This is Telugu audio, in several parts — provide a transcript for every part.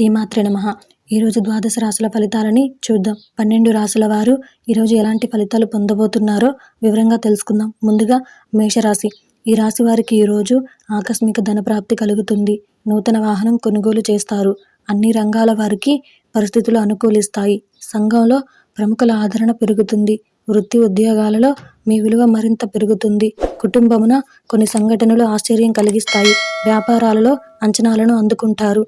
శ్రీమాత్రే నమః. ఈరోజు ద్వాదశ రాశుల ఫలితాలని చూద్దాం. 12 రాశుల వారు ఈరోజు ఎలాంటి ఫలితాలు పొందబోతున్నారో వివరంగా తెలుసుకుందాం. ముందుగా మేషరాశి. ఈ రాశి వారికి ఈరోజు ఆకస్మిక ధనప్రాప్తి కలుగుతుంది. నూతన వాహనం కొనుగోలు చేస్తారు. అన్ని రంగాల వారికి పరిస్థితులు అనుకూలిస్తాయి. సంఘంలో ప్రముఖుల ఆదరణ పెరుగుతుంది. వృత్తి ఉద్యోగాలలో మీ విలువ మరింత పెరుగుతుంది. కుటుంబమున కొన్ని సంఘటనలు ఆశ్చర్యం కలిగిస్తాయి. వ్యాపారాలలో అంచనాలను అందుకుంటారు.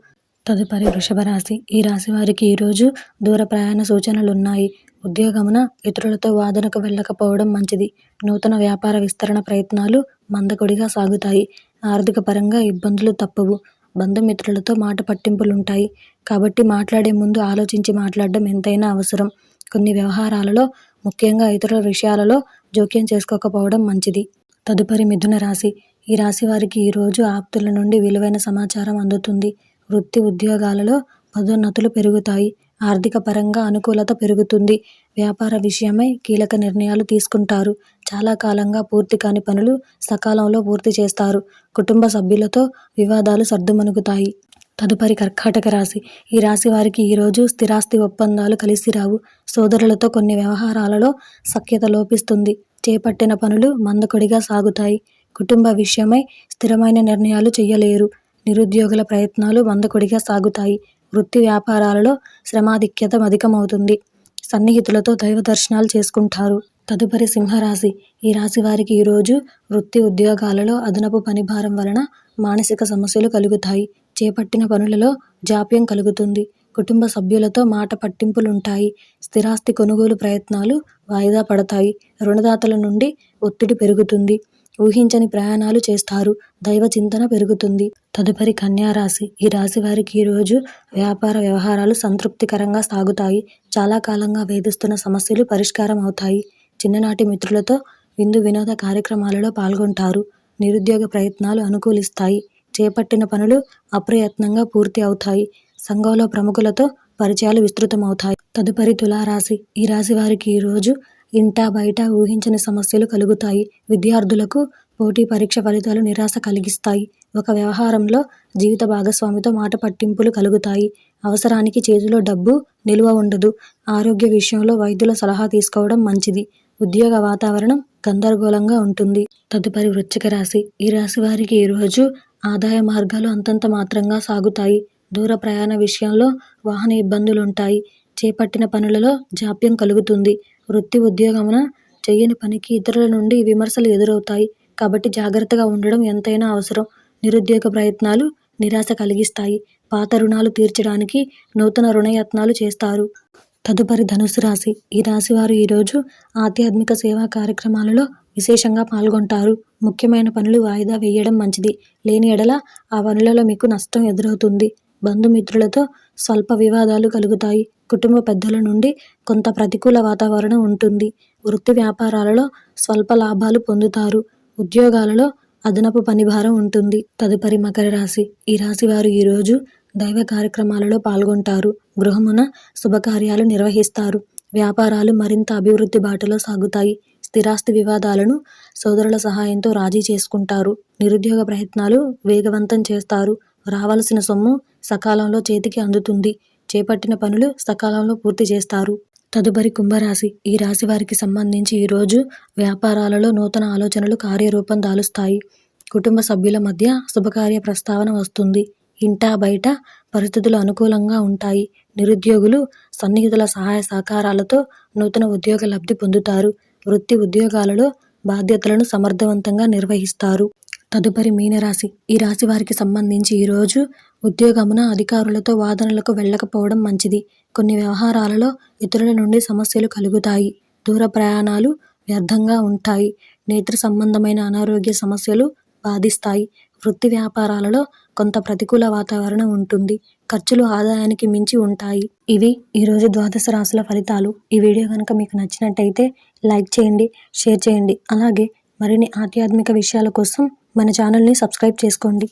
తదుపరి వృషభ రాశి. ఈ రాశి వారికి ఈరోజు దూర ప్రయాణ సూచనలున్నాయి. ఉద్యోగమున ఇతరులతో వాదనకు వెళ్ళకపోవడం మంచిది. నూతన వ్యాపార విస్తరణ ప్రయత్నాలు మందకొడిగా సాగుతాయి. ఆర్థిక పరంగా ఇబ్బందులు తప్పవు. బంధుమిత్రులతో మాట పట్టింపులుంటాయి. కాబట్టి మాట్లాడే ముందు ఆలోచించి మాట్లాడడం ఎంతైనా అవసరం. కొన్ని వ్యవహారాలలో, ముఖ్యంగా ఇతరుల విషయాలలో జోక్యం చేసుకోకపోవడం మంచిది. తదుపరి మిథున రాశి. ఈ రాశి వారికి ఈరోజు ఆప్తుల నుండి విలువైన సమాచారం అందుతుంది. వృత్తి ఉద్యోగాలలో పదోన్నతులు పెరుగుతాయి. ఆర్థిక పరంగా అనుకూలత పెరుగుతుంది. వ్యాపార విషయమై కీలక నిర్ణయాలు తీసుకుంటారు. చాలా కాలంగా పూర్తి కాని పనులు సకాలంలో పూర్తి చేస్తారు. కుటుంబ సభ్యులతో వివాదాలు సర్దుమణుగుతాయి. తదుపరి కర్కాటక రాశి. ఈ రాశి వారికి ఈరోజు స్థిరాస్తి ఒప్పందాలు కలిసిరావు. సోదరులతో కొన్ని వ్యవహారాలలో సఖ్యత లోపిస్తుంది. చేపట్టిన పనులు మందకొడిగా సాగుతాయి. కుటుంబ విషయమై స్థిరమైన నిర్ణయాలు చేయలేరు. నిరుద్యోగుల ప్రయత్నాలు మందకొడిగా సాగుతాయి. వృత్తి వ్యాపారాలలో శ్రమాధిక్యత అధికమవుతుంది. సన్నిహితులతో దైవ దర్శనాలు చేసుకుంటారు. తదుపరి సింహరాశి. ఈ రాశి వారికి ఈరోజు వృత్తి ఉద్యోగాలలో అదనపు పనిభారం వలన మానసిక సమస్యలు కలుగుతాయి. చేపట్టిన పనులలో జాప్యం కలుగుతుంది. కుటుంబ సభ్యులతో మాట పట్టింపులుంటాయి. స్థిరాస్తి కొనుగోలు ప్రయత్నాలు వాయిదా పడతాయి. రుణదాతల నుండి ఒత్తిడి పెరుగుతుంది. ఊహించని ప్రయాణాలు చేస్తారు. దైవ చింతన పెరుగుతుంది. తదుపరి కన్యా రాశి. ఈ రాశి వారికి ఈరోజు వ్యాపార వ్యవహారాలు సంతృప్తికరంగా సాగుతాయి. చాలా కాలంగా వేధిస్తున్న సమస్యలు పరిష్కారం అవుతాయి. చిన్ననాటి మిత్రులతో విందు వినోద కార్యక్రమాలలో పాల్గొంటారు. నిరుద్యోగ ప్రయత్నాలు అనుకూలిస్తాయి. చేపట్టిన పనులు అప్రయత్నంగా పూర్తి అవుతాయి. సంఘంలో ప్రముఖులతో పరిచయాలు విస్తృతమవుతాయి. తదుపరి తులారాశి. ఈ రాశి వారికి ఈరోజు ఇంటా బయట ఊహించని సమస్యలు కలుగుతాయి. విద్యార్థులకు పోటీ పరీక్ష ఫలితాలు నిరాశ కలిగిస్తాయి. ఒక వ్యవహారంలో జీవిత భాగస్వామితో మాట పట్టింపులు కలుగుతాయి. అవసరానికి చేతిలో డబ్బు నిలువ ఉండదు. ఆరోగ్య విషయంలో వైద్యుల సలహా తీసుకోవడం మంచిది. ఉద్యోగ వాతావరణం గందరగోళంగా ఉంటుంది. తదుపరి వృశ్చిక రాశి. ఈ రాశి వారికి ఈరోజు ఆదాయ మార్గాలు అంతంత మాత్రంగా సాగుతాయి. దూర ప్రయాణ విషయంలో వాహన ఇబ్బందులుంటాయి. చేపట్టిన పనులలో జాప్యం కలుగుతుంది. వృత్తి ఉద్యోగమున చేయని పనికి ఇతరుల నుండి విమర్శలు ఎదురవుతాయి. కాబట్టి జాగ్రత్తగా ఉండడం ఎంతైనా అవసరం. నిరుద్యోగ ప్రయత్నాలు నిరాశ కలిగిస్తాయి. పాత రుణాలు తీర్చడానికి నూతన రుణయత్నాలు చేస్తారు. తదుపరి ధనుసు రాశి. ఈ రాశి వారు ఈరోజు ఆధ్యాత్మిక సేవా కార్యక్రమాలలో విశేషంగా పాల్గొంటారు. ముఖ్యమైన పనులు వాయిదా వేయడం మంచిది. లేని ఎడల ఆ పనులలో మీకు నష్టం ఎదురవుతుంది. బంధుమిత్రులతో స్వల్ప వివాదాలు కలుగుతాయి. కుటుంబ పెద్దల నుండి కొంత ప్రతికూల వాతావరణం ఉంటుంది. వృత్తి వ్యాపారాలలో స్వల్ప లాభాలు పొందుతారు. ఉద్యోగాలలో అదనపు పనిభారం ఉంటుంది. తదుపరి మకర రాశి. ఈ రాశి వారు ఈరోజు దైవ కార్యక్రమాలలో పాల్గొంటారు. గృహమున శుభకార్యాలు నిర్వహిస్తారు. వ్యాపారాలు మరింత అభివృద్ధి బాటలో సాగుతాయి. స్థిరాస్తి వివాదాలను సోదరుల సహాయంతో రాజీ చేసుకుంటారు. నిరుద్యోగ ప్రయత్నాలు వేగవంతం చేస్తారు. రావలసిన సొమ్ము సకాలంలో చేతికి అందుతుంది. చేపట్టిన పనులు సకాలంలో పూర్తి చేస్తారు. తదుపరి కుంభరాశి. ఈ రాశి వారికి సంబంధించి ఈరోజు వ్యాపారాలలో నూతన ఆలోచనలు కార్యరూపం దాలుస్తాయి. కుటుంబ సభ్యుల మధ్య శుభకార్య ప్రస్తావన వస్తుంది. ఇంటా బయట పరిస్థితులు అనుకూలంగా ఉంటాయి. నిరుద్యోగులు సన్నిహితుల సహాయ సహకారాలతో నూతన ఉద్యోగ లబ్ధి పొందుతారు. వృత్తి ఉద్యోగాలలో బాధ్యతలను సమర్థవంతంగా నిర్వహిస్తారు. తదుపరి మీనరాశి. ఈ రాశి వారికి సంబంధించి ఈరోజు ఉద్యోగమున అధికారులతో వాదనలకు వెళ్ళకపోవడం మంచిది. కొన్ని వ్యవహారాలలో ఇతరుల నుండి సమస్యలు కలుగుతాయి. దూర ప్రయాణాలు వ్యర్థంగా ఉంటాయి. నేత్ర సంబంధమైన అనారోగ్య సమస్యలు బాధిస్తాయి. వృత్తి వ్యాపారాలలో కొంత ప్రతికూల వాతావరణం ఉంటుంది. ఖర్చులు ఆదాయానికి మించి ఉంటాయి. ఇవి ఈరోజు ద్వాదశ రాశుల ఫలితాలు. ఈ వీడియో కనుక మీకు నచ్చినట్టయితే లైక్ చేయండి, షేర్ చేయండి. అలాగే మరిన్ని ఆధ్యాత్మిక విషయాల కోసం మన ఛానల్ని సబ్స్క్రైబ్ చేసుకోండి.